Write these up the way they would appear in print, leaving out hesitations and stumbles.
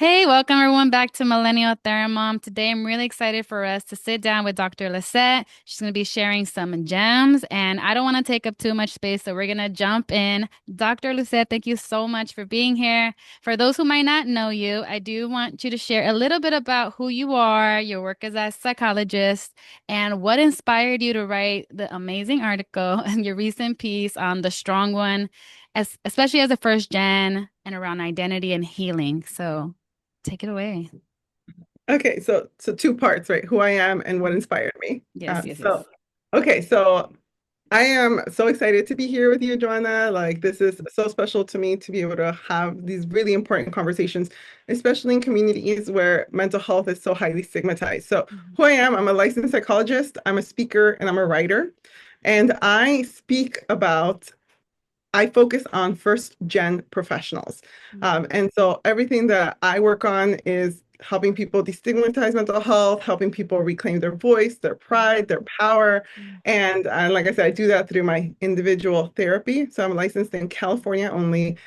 Hey, welcome everyone back to Millennial Thermom. Today I'm really excited for us to sit down with Dr. Lisette. She's going to be sharing some gems, and I don't want to take up too much space, so we're going to jump in. Dr. Lisette, thank you so much for being here. For those who might not know you, I do want you to share a little bit about who you are, your work as a psychologist, and what inspired you to write the amazing article and your recent piece on the strong one, especially as a first gen and around identity and healing. So take it away. Okay, so two parts, right? Who I am and what Mhm. inspired me. Yes, Uh, yes, so yes. okay, so I am so excited to be here with you, Joanna. Like this is so special to me to be able to have these really important conversations, especially in communities where mental health is so highly stigmatized. So Mhm. who I am, I'm a licensed psychologist, I'm a speaker, and I'm a writer. And I focus on first gen professionals. Mhm. And so everything that I work on is helping people destigmatize mental health, helping people reclaim their voice, their pride, their power. Mhm. And like I said, I do that through my individual therapy. So I'm licensed in California only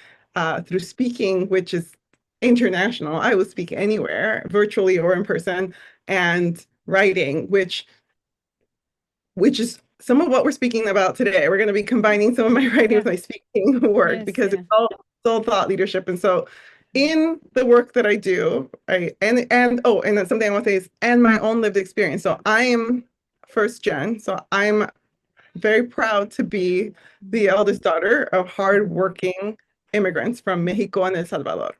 through speaking, which is international. I will speak anywhere, virtually or in person, and writing, which is some of what we're speaking about today. We're going to be combining some of my writing Yeah. with my speaking work Yes, because yeah. it's all thought leadership. And so in the work that I do, and then something I want to say is and my own lived experience. So I am first gen. So I'm very proud to be the eldest daughter of hardworking immigrants from Mexico and El Salvador.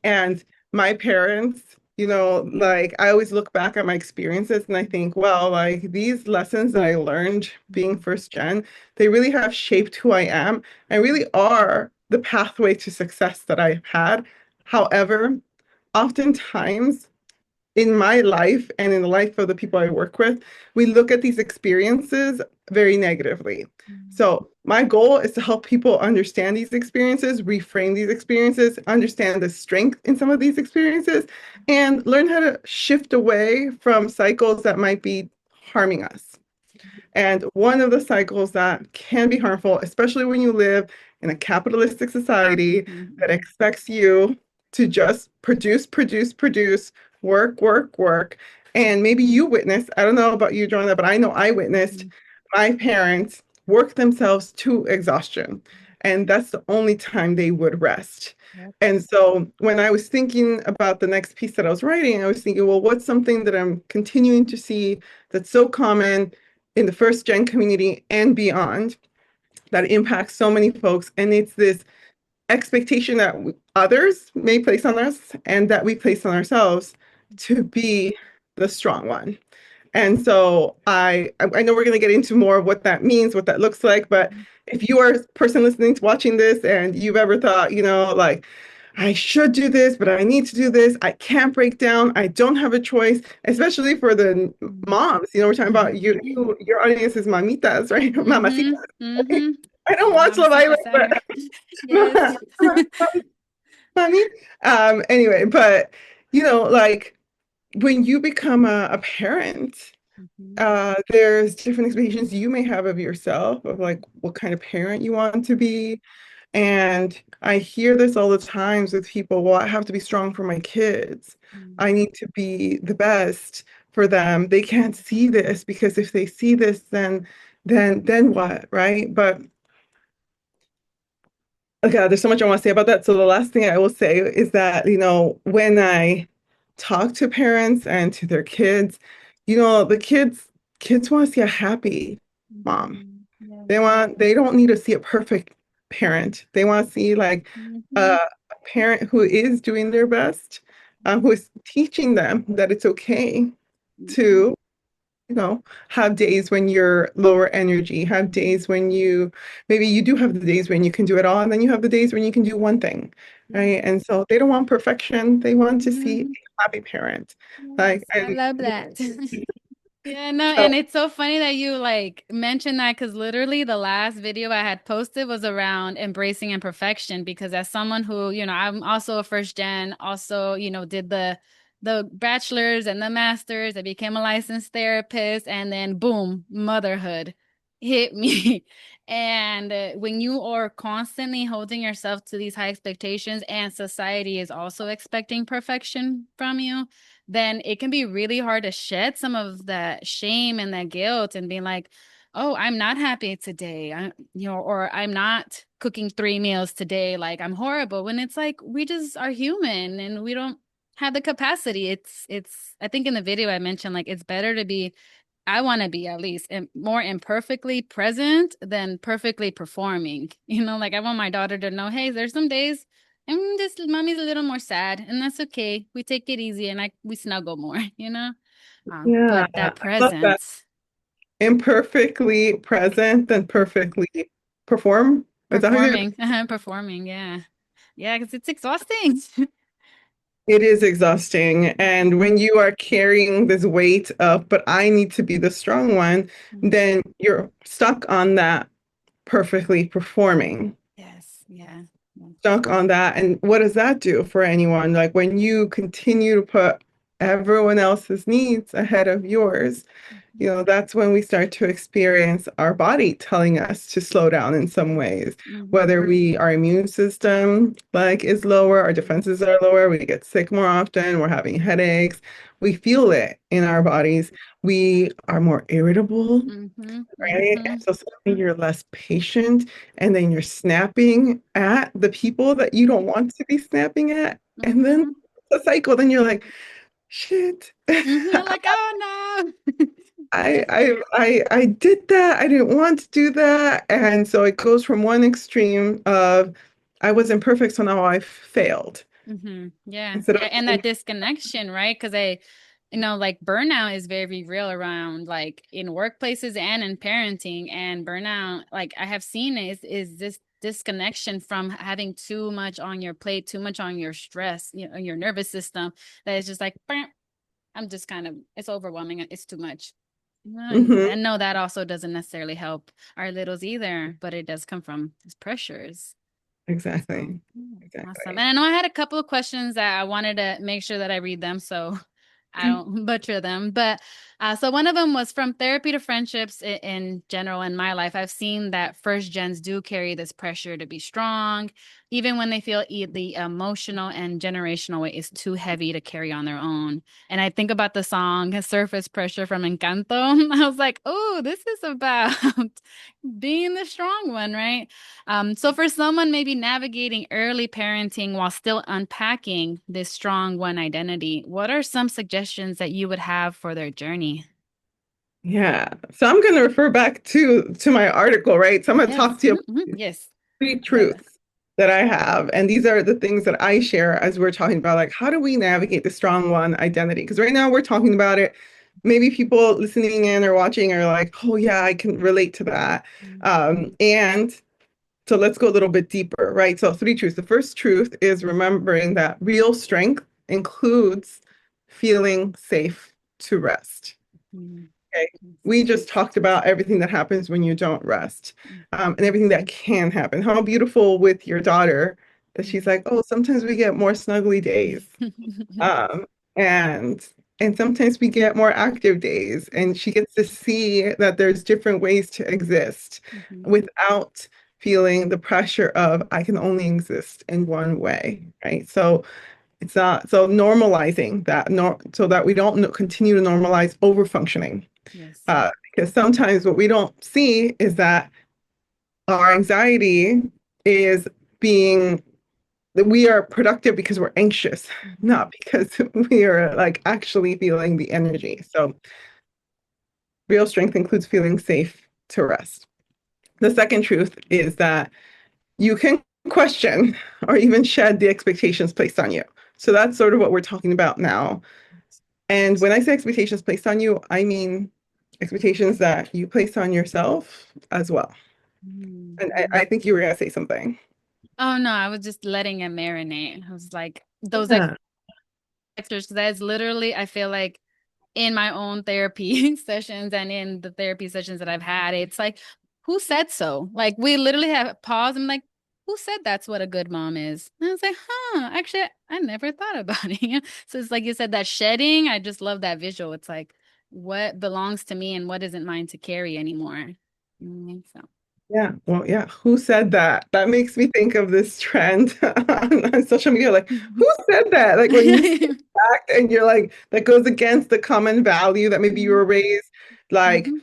And my parents, like I always look back at my experiences and I think, well, like these lessons that I learned being first gen, they really have shaped who I am and really are the pathway to success that I've had. However, oftentimes in my life and in the life of the people I work with, we look at these experiences very negatively. So, my goal is to help people understand these experiences, reframe these experiences, understand the strength in some of these experiences, and learn how to shift away from cycles that might be harming us. And one of the cycles that can be harmful, especially when you live in a capitalistic society that Mhm. expects you to just produce, produce, produce, work, work, work. And maybe you witnessed, I don't know about you, Joanna, but I know I witnessed Mhm. my parents work themselves to exhaustion. And that's the only time they would rest. Yep. And so when I was thinking about the next piece that I was writing, I was thinking, well, what's something that I'm continuing to see that's so common in the first gen community and beyond that impacts so many folks. And it's this expectation that others may place on us and that we place on ourselves to be the strong one. And so I know we're going to get into more of what that means, what that looks like, but Mhm. if you are a person listening to watching this and you've ever thought, like I should do this, but I need to do this. I can't break down. I don't have a choice, especially for the moms. We're talking about your audience is mamitas, right? Mhm. Mamacitas. Mhm. I don't watch Love Mamacita Island, Saga. but Yes. mommy. Anyway, but like when you become a parent, Mhm. there's different expectations you may have of yourself, of like what kind of parent you want to be. And I hear this all the times with people, well, I have to be strong for my kids. I need to be the best for them. They can't see this because if they see this, then what, right? But okay, there's so much I want to say about that. So the last thing I will say is that, when I talk to parents and to their kids, the kids want to see a happy mom. Mhm. Yes. They don't need to see a perfect parent. They want to see like Mhm. a parent who is doing their best, who is teaching them that it's okay Mhm. to, have days when you're lower energy, have days when maybe you do have the days when you can do it all, and then you have the days when you can do one thing, Yeah. right? And so they don't want perfection. They want to see Mhm. a happy parent. Like, Yes, I and love that. Yeah, no, so and it's so funny that you like mentioned that because literally the last video I had posted was around embracing imperfection because as someone who, I'm also a first gen, also, did the bachelor's and the master's, I became a licensed therapist and then boom, motherhood. hit me. And when you are constantly holding yourself to these high expectations and society is also expecting perfection from you, then it can be really hard to shed some of that shame and that guilt and being like, oh, I'm not happy today. Or I'm not cooking 3 meals today. Like I'm horrible. When it's like we just are human and we don't have the capacity. I think in the video I mentioned like it's better to be I want to be at least more imperfectly present than perfectly performing. Like I want my daughter to know, hey, there's some days and just mommy's a little more sad, and that's okay. We take it easy and we snuggle more, you know? Yeah, But that I love that. presence, Imperfectly present and perfectly perform. Is that how you say it? performing, performing, yeah. Yeah, because it's exhausting. It is exhausting. And when you are carrying this weight of, but I need to be the strong one, then you're stuck on that perfectly performing, Yes, yeah. stuck on that. And what does that do for anyone? Like when you continue to put everyone else's needs ahead of yours, that's when we start to experience our body telling us to slow down in some ways. Mm-hmm. Whether our immune system like is lower, our defenses are lower, we get sick more often, we're having headaches, we feel it in our bodies. We are more irritable, Mm-hmm. right? Mm-hmm. And so suddenly you're less patient, and then you're snapping at the people that you don't want to be snapping at. And then Mm-hmm. it's a cycle, then you're like, shit. Mm-hmm. Like, oh no. I Yeah. I I did that. I didn't want to do that. And so it goes from one extreme of I wasn't perfect, so now I failed. Yeah. Instead of Yeah. And that disconnection, right? Because like burnout is very real around like in workplaces and in parenting. And burnout, like I have seen is this disconnection from having too much on your plate, too much on your stress, your nervous system, that is just like, "Burn." I'm just kind of, it's overwhelming. It's too much. And Mhm. I know that also doesn't necessarily help our littles either, but it does come from these pressures. So, Exactly. awesome. Exactly. And I know I had a couple of questions that I wanted to make sure that I read them so I Okay. don't butcher them. But so one of them was from therapy to friendships in general in my life. I've seen that first gens do carry this pressure to be strong, even when they feel the emotional and generational weight is too heavy to carry on their own. And I think about the song Surface Pressure from Encanto. I was like, oh, this is about being the strong one, right? So for someone maybe navigating early parenting while still unpacking this strong one identity, what are some suggestions that you would have for their journey? Yeah. So I'm going to refer back to my article, right? So I'm going to talk Yes. to you Yes. three Love it. truths that I have. And these are the things that I share as we're talking about, like, how do we navigate the strong one identity? Because right now we're talking about it. Maybe people listening in or watching are like, oh, yeah, I can relate to that. And so let's go a little bit deeper, right? So, three truths. The first truth is remembering that real strength includes feeling safe to rest. Mhm. Okay. We just talked about everything that happens when you don't rest, and everything that can happen. How beautiful with your daughter that she's like, oh, sometimes we get more snuggly days, um, and and sometimes we get more active days, and she gets to see that there's different ways to exist Mhm. without feeling the pressure of I can only exist in one way, right? So it's not so normalizing that so that we don't continue to normalize over functioning. Yes. Because sometimes what we don't see is that our anxiety is being that we are productive because we're anxious, Mhm. not because we are like actually feeling the energy. So real strength includes feeling safe to rest. The second truth is that you can question or even shed the expectations placed on you. So that's sort of what we're talking about now. And when I say expectations placed on you, I mean expectations that you place on yourself as well. Mhm. And I think you were going to say something. Oh no, I was just letting it marinate. I was like, those Yeah. extras, because that's literally, I feel like in my own therapy sessions and in the therapy sessions that I've had, it's like, who said so? Like we literally have pause and like, who said that's what a good mom is? And I was like, huh, actually, I never thought about it. So it's like you said, that shedding, I just love that visual. It's like what belongs to me and what isn't mine to carry anymore. So. Yeah, well, yeah. Who said that? That makes me think of this trend on social media. Like, who said that? Like when you see a fact and you're like, that goes against the common value that maybe you were raised, like Mhm.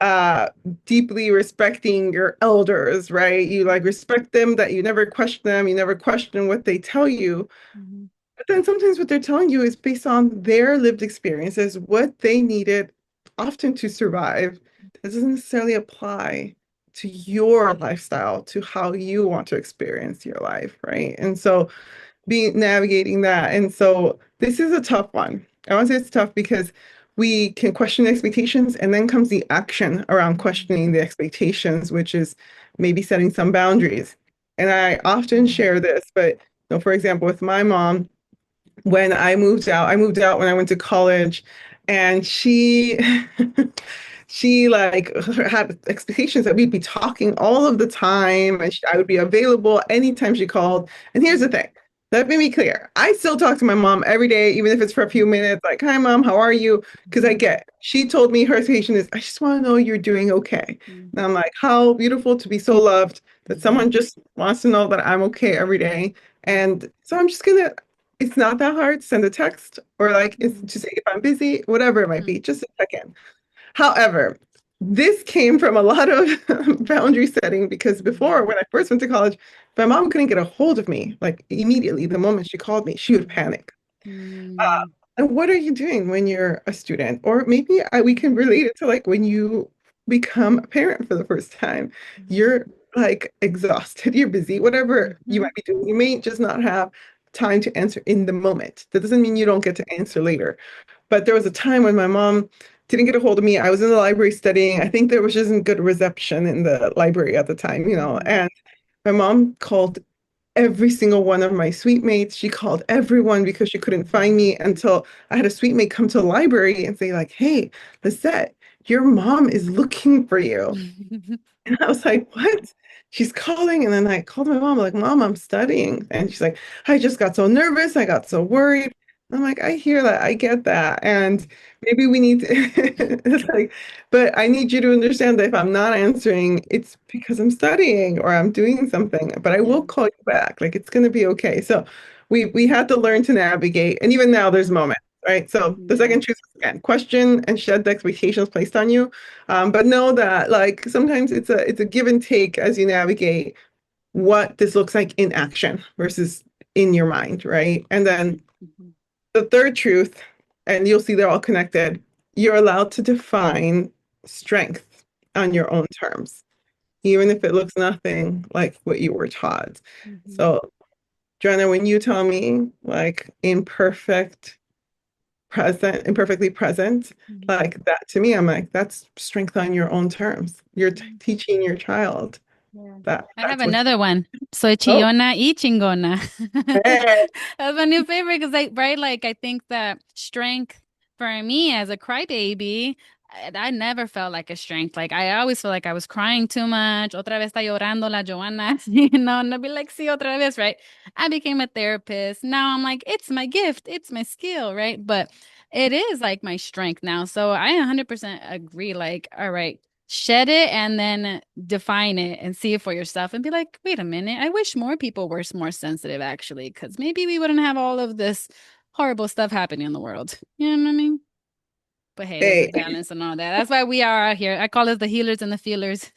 uh deeply respecting your elders, right? You like respect them, that you never question them, you never question what they tell you. Mhm. But then sometimes what they're telling you is based on their lived experiences, what they needed often to survive. That doesn't necessarily apply to your lifestyle, to how you want to experience your life, right? And so being navigating that. And so this is a tough one. I want to say it's tough because we can question expectations and then comes the action around questioning the expectations, which is maybe setting some boundaries. And I often share this, but for example, with my mom, when I moved out when I went to college, and she like had expectations that we'd be talking all of the time, and I would be available anytime she called. And here's the thing. Let me be clear. I still talk to my mom every day, even if it's for a few minutes, like, hi, mom, how are you? Because she told me her expectation is, I just want to know you're doing okay. And I'm like, how beautiful to be so loved that someone just wants to know that I'm okay every day. And so I'm just gonna, it's not that hard to send a text or like it's to say if I'm busy, whatever it might be, just a check in. However, this came from a lot of boundary setting because before, when I first went to college, if my mom couldn't get a hold of me, like immediately, the moment she called me, she would panic. And what are you doing when you're a student? Or maybe we can relate it to like when you become a parent for the first time. You're like exhausted, you're busy, whatever you might be doing. You may just not have time to answer in the moment. That doesn't mean you don't get to answer later. But there was a time when my mom didn't get a hold of me. I was in the library studying. I think there was just good reception in the library at the time, and my mom called every single one of my suite mates. She called everyone because she couldn't find me until I had a suite mate come to the library and say, like, hey, Lisette, your mom is looking for you. And I was like, what? She's calling. And then I called my mom, like, Mom, I'm studying. And she's like, I just got so nervous. I got so worried. I'm like, I hear that. I get that. And maybe we need to, it's like, but I need you to understand that if I'm not answering, it's because I'm studying or I'm doing something, but I will call you back. Like, it's going to be okay. So we had to learn to navigate. And even now there's moments, right? So the second choice is again, question and shed the expectations placed on you. But know that like sometimes it's a give and take as you navigate what this looks like in action versus in your mind, right? And then the third truth, and you'll see they're all connected, you're allowed to define strength on your own terms, even if it looks nothing like what you were taught. So, Joanna, when you tell me like imperfectly present, like that to me, I'm like, that's strength on your own terms. You're teaching your child Yeah. that I have that's what, another one. Soy oh, chillona y chingona. hey, That's my new favorite because right, like I think that strength for me as a crybaby, I never felt like a strength. Like I always feel like I was crying too much. Otra vez está llorando la Joana. And I'd be like, sí, otra vez, right? I became a therapist. Now I'm like, it's my gift, it's my skill, right? But it is like my strength now. So I 100% agree. Like, all right, shed it and then define it and see it for yourself and be like, wait a minute, I wish more people were more sensitive actually, because maybe we wouldn't have all of this horrible stuff happening in the world. You know what I mean? But hey, there's a hey. balance and all that. That's why we are out here. I call it the healers and the feelers.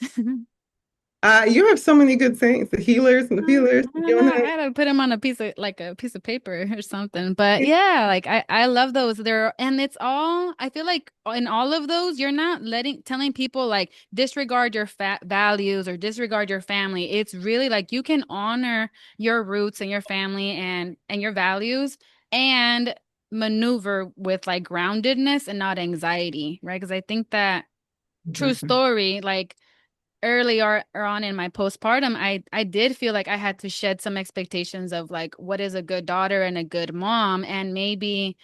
You have so many good sayings, the healers and the I feelers, don't know. I Jonah. gotta put them on a piece of like a piece of paper or something. But yeah, like I love those. They're and it's all I feel like in all of those, you're not telling people like disregard your fat values or disregard your family. It's really like you can honor your roots and your family and your values and maneuver with like groundedness and not anxiety, right? Because I think that true Exactly. story, like earlier on in my postpartum, I did feel like I had to shed some expectations of like what is a good daughter and a good mom, and maybe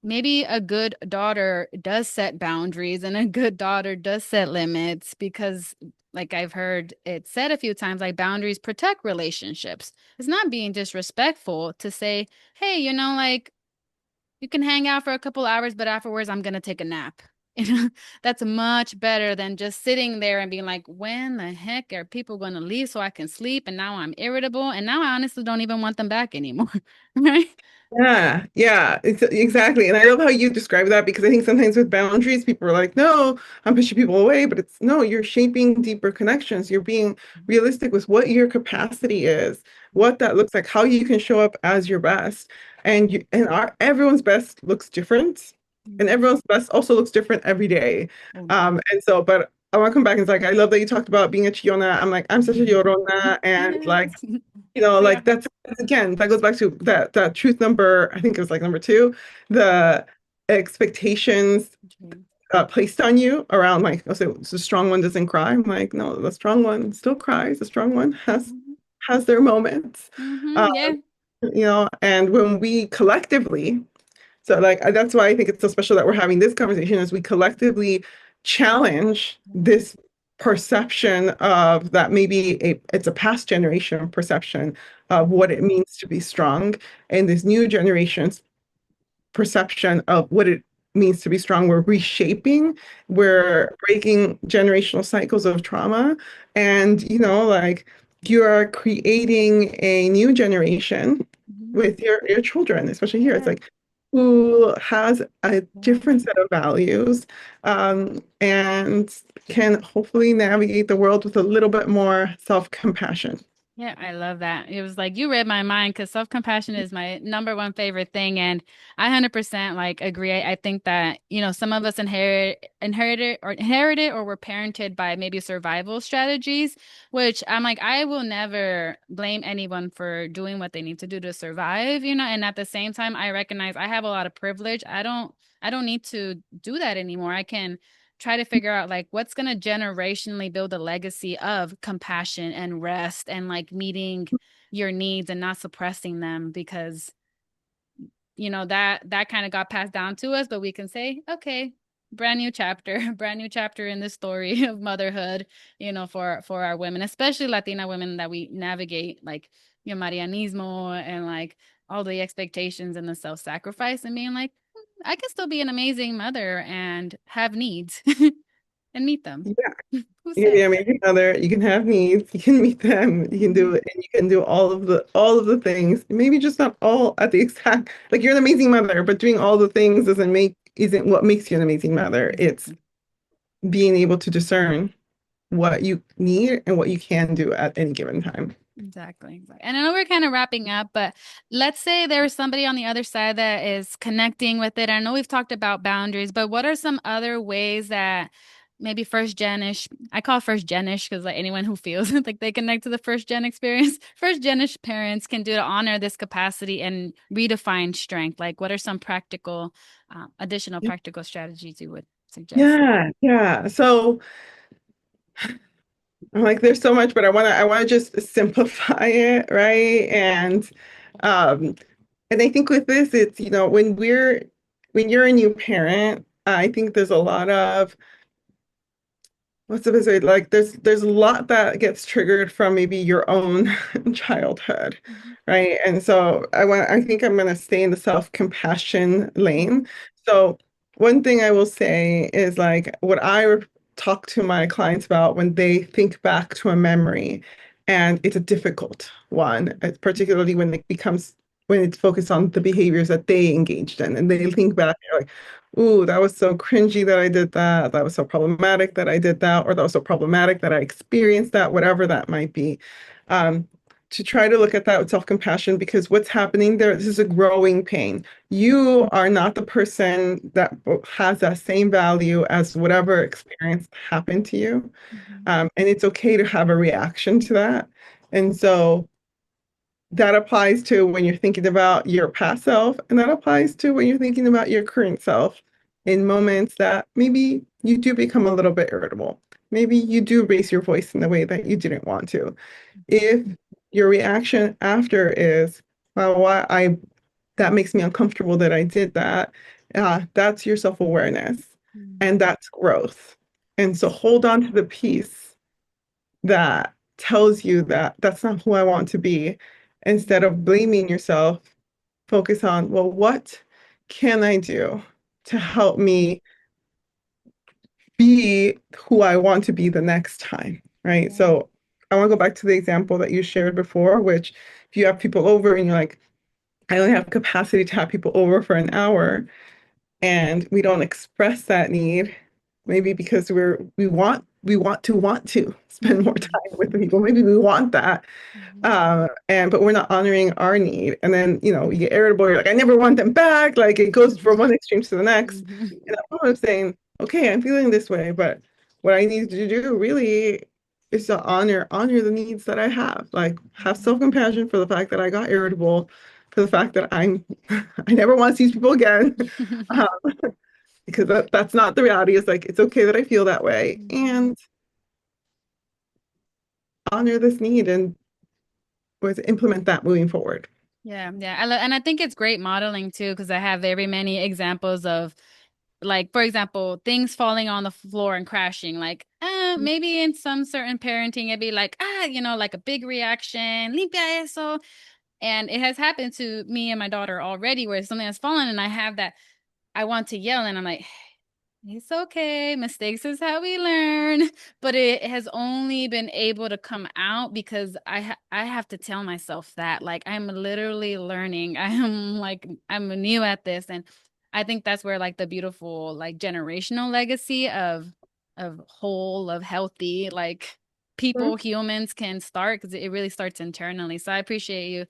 a good daughter does set boundaries and a good daughter does set limits because like I've heard it said a few times, like boundaries protect relationships. It's not being disrespectful to say, hey, like you can hang out for a couple hours, but afterwards I'm gonna take a nap. That's much better than just sitting there and being like, when the heck are people going to leave so I can sleep? And now I'm irritable. And now I honestly don't even want them back anymore. Right? Yeah, yeah, it's exactly. And I love how you describe that because I think sometimes with boundaries, people are like, no, I'm pushing people away, but it's no, you're shaping deeper connections. You're being realistic with what your capacity is, what that looks like, how you can show up as your best. And everyone's best looks different, and everyone's best also looks different every day. And so, but I want to come back and it's like, I love that you talked about being a Chiona. I'm like, I'm such a Llorona, and like Yes. We are. like that's again, that goes back to that truth number, I think it was like number two, the expectations placed on you around like, oh, so the strong one doesn't cry. I'm like, no, the strong one still cries. The strong one has their moments. Um, Yeah. and when we collectively, so like that's why I think it's so special that we're having this conversation as we collectively challenge this perception of that maybe it's a past generation perception of what it means to be strong and this new generation's perception of what it means to be strong. We're reshaping, we're breaking generational cycles of trauma. And, like you are creating a new generation with your children, especially here. It's Yeah. like who has a Yeah. different set of values and can hopefully navigate the world with a little bit more self-compassion. Yeah, I love that. It was like you read my mind because self-compassion is my number one favorite thing. And I 100% like agree. I think that, some of us inherited or were parented by maybe survival strategies, which I'm like, I will never blame anyone for doing what they need to do to survive, and at the same time, I recognize I have a lot of privilege. I don't need to do that anymore. I can try to figure out like what's going to generationally build a legacy of compassion and rest and like meeting your needs and not suppressing them because that kind of got passed down to us, but we can say okay, brand new chapter brand new chapter in the story of motherhood, for our women, especially Latina women, that we navigate like marianismo and like all the expectations and the self-sacrifice and being like, I can still be an amazing mother and have needs and meet them. Yeah. Who You can said? be a amazing mother. You can have needs. You can meet them. You can do Mhm. it, and you can do all of the things. Maybe just not all at the exact. Like you're an amazing mother, but doing all the things isn't what makes you an amazing mother. It's Exactly. being able to discern what you need and what you can do at any given time. Exactly. Exactly. And I know we're kind of wrapping up, but let's say there's somebody on the other side that is connecting with it. I know we've talked about boundaries, but what are some other ways that maybe first gen-ish, I call first gen-ish because like anyone who feels like they connect to the first gen experience, first gen-ish parents can do to honor this capacity and redefine strength? Like what are some practical, additional practical strategies you would suggest? Yeah, yeah. So I'm like, there's so much, but I want to just simplify it, right? Um, and I think with this, it's, when you're a new parent, I think there's a lot of what's the best way? Like there's a lot that gets triggered from maybe your own childhood, Mhm. right? And so I think I'm gonna stay in the self-compassion lane. So one thing I will say is like what talk to my clients about when they think back to a memory, and it's a difficult one, particularly when it's focused on the behaviors that they engaged in, and they think back, they're like, ooh, that was so cringy that I did that. That was so problematic that I did that, or that was so problematic that I experienced that, whatever that might be. Um, to try to look at that with self-compassion because what's happening there, this is a growing pain. You are not the person that has that same value as whatever experience happened to you. Mhm. And it's okay to have a reaction to that. And so that applies to when you're thinking about your past self, and that applies to when you're thinking about your current self in moments that maybe you do become a little bit irritable. Maybe you do raise your voice in the way that you didn't want to. If your reaction after is, well, why I that makes me uncomfortable that I did that, that's your self-awareness Mhm. and that's growth. And so hold on to the piece that tells you that that's not who I want to be. Instead of blaming yourself, focus on, well, what can I do to help me be who I want to be the next time, right? Yeah. So I want to go back to the example that you shared before, which if you have people over and you're like, I only have capacity to have people over for an hour, and we don't express that need, maybe because we want to spend more Mhm. time with the people. Maybe we want that, Mhm. and but we're not honoring our need. And then, you get irritable. You're like, I never want them back. Like it goes from one extreme to the next. Mhm. And I'm saying, okay, I'm feeling this way, but what I need to do really is to honor the needs that I have. Like have self-compassion for the fact that I got irritable, for the fact that I never want to see these people again. Um, because that's not the reality. It's like it's okay that I feel that way Mhm. and honor this need and was implement that moving forward. Yeah, yeah. And I think it's great modeling too, because I have very many examples of, like, for example, things falling on the floor and crashing. Like, maybe in some certain parenting, it'd be like, like a big reaction, limpia eso. And it has happened to me and my daughter already, where something has fallen and I have that, I want to yell, and I'm like, it's okay. Mistakes is how we learn. But it has only been able to come out because I have to tell myself that, like, I'm literally learning. I'm new at this, and I think that's where, like, the beautiful, like, generational legacy of whole, of healthy, like, people, humans can start, because it really starts internally. So I appreciate you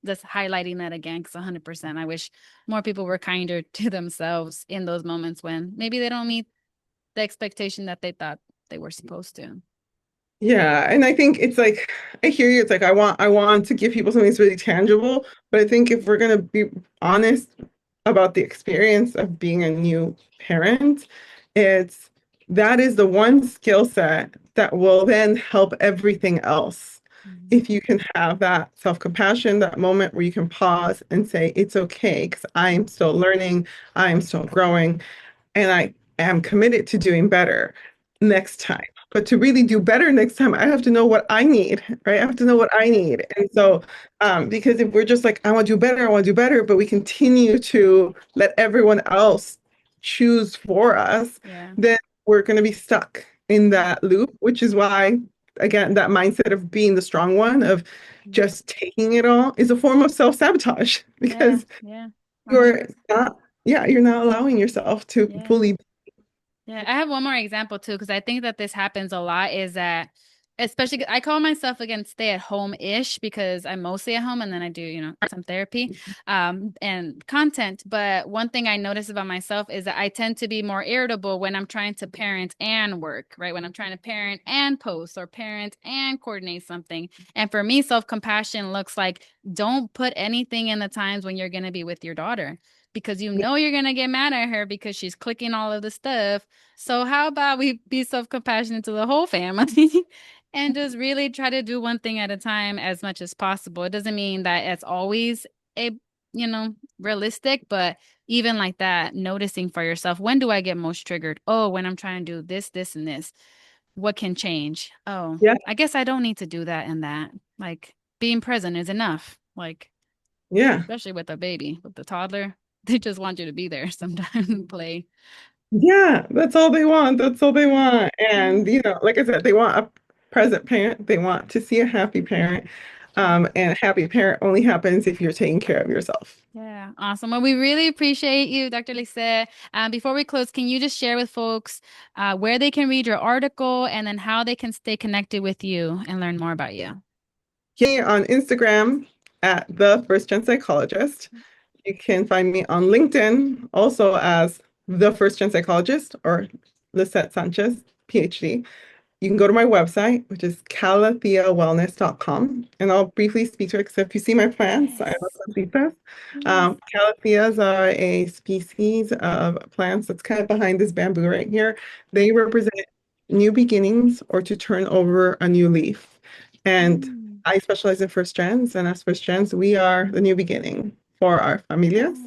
just highlighting that again, because 100%, I wish more people were kinder to themselves in those moments when maybe they don't meet the expectation that they thought they were supposed to. Yeah, and I think it's like I hear you. It's like I want to give people something that's really tangible, but I think if we're gonna be honest about the experience of being a new parent, it's that is the one skill set that will then help everything else. Mhm. If you can have that self-compassion, that moment where you can pause and say, it's okay, because I'm still learning, I'm still growing, and I am committed to doing better next time. But to really do better next time, I have to know what I need, right? I have to know what I need. And so, because if we're just like, I want to do better, I want to do better, but we continue to let everyone else choose for us, Yeah. then we're going to be stuck in that loop, which is why, again, that mindset of being the strong one, of Mhm. just taking it all, is a form of self-sabotage Yeah. because Yeah. you're 100%. not, yeah, you're not allowing yourself to Yeah. fully. Yeah, I have one more example too, because I think that this happens a lot, is that, especially, I call myself, again, stay at home-ish, because I'm mostly at home and then I do, some therapy and content. But one thing I notice about myself is that I tend to be more irritable when I'm trying to parent and work, right? When I'm trying to parent and post, or parent and coordinate something. And for me, self-compassion looks like, don't put anything in the times when you're going to be with your daughter, because you're going to get mad at her because she's clicking all of the stuff. So how about we be self-compassionate to the whole family and just really try to do one thing at a time as much as possible. It doesn't mean that it's always a, realistic, but even like that, noticing for yourself, when do I get most triggered? Oh, when I'm trying to do this, this, and this. What can change? Oh, Yeah, I guess I don't need to do that and that. Like, being present is enough. Like, yeah, especially with a baby, with the toddler, they just want you to be there sometimes and play. yeah. That's all they want. That's all they Yeah. want. Yeah. And like I said, they want a present parent. They want to see a happy parent. And a happy parent only happens if you're taking care of yourself. Yeah, awesome. Well, we really appreciate you, Dr. Lisette. Before we close, can you just share with folks where they can read your article, and then how they can stay connected with you and learn more about you? Me on Instagram at the First Gen Psychologist. You can find me on LinkedIn also as the First Gen Psychologist, or Lisette Sanchez, PhD. You can go to my website, which is calatheawellness.com, and I'll briefly speak to it, because if you see my plants, I love Yes. plantitas. Yes. Calatheas are a species of plants that's kind of behind this bamboo right here. They represent new beginnings, or to turn over a new leaf. And Mm. I specialize in first gens, and as first gens, we are the new beginning for our familias.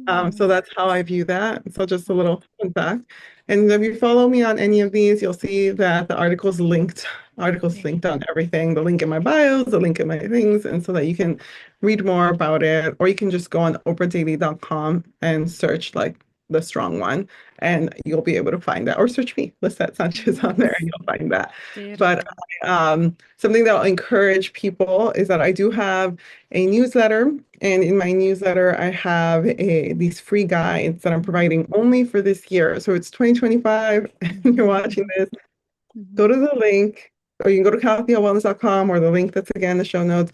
Oh, So yes. that's how I view that. So just a little fun fact. And if you follow me on any of these, you'll see that the article's linked. Article's Yeah. linked on everything. The link in my bios, the link in my things, and so that you can read more about it, or you can just go on oprahdaily.com and search like the strong one, and you'll be able to find that. Or search me, Lisette Sanchez on there, and Yes. you'll find that. But Beautiful. something that will encourage people is that I do have a newsletter, and in my newsletter, I have these free guides that I'm providing only for this year. So it's 2025, and you're watching Mhm. this. Go Mhm. to the link, or you can go to healthywellness.com or the link that's again in the show notes.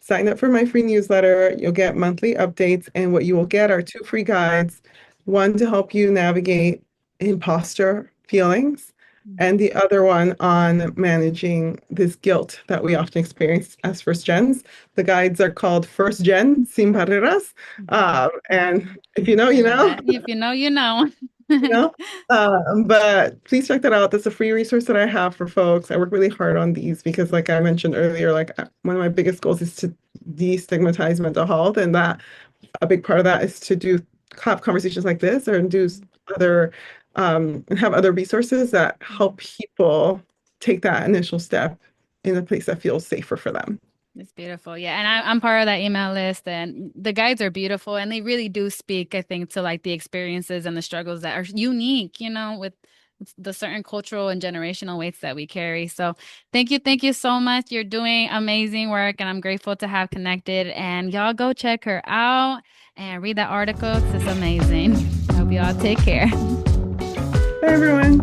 Sign up for my free newsletter. You'll get monthly updates, and what you will get are two free guides, one to help you navigate imposter feelings, and the other one on managing this guilt that we often experience as first gens. The guides are called First Gen, Sin Barreras. Mhm. And if you know, I you love know. that. If you know, you know. You know? But please check that out. That's a free resource that I have for folks. I work really hard on these because, like I mentioned earlier, like one of my biggest goals is to destigmatize mental health, and that a big part of that is to do have conversations like this or do other and have other resources that help people take that initial step in a place that feels safer for them. It's beautiful. Yeah. And I'm part of that email list, and the guides are beautiful, and they really do speak, I think, to like the experiences and the struggles that are unique, with the certain cultural and generational weights that we carry. So thank you so much. You're doing amazing work, and I'm grateful to have connected. And y'all go check her out and read that article. It's just amazing. I hope y'all take care. Hey everyone.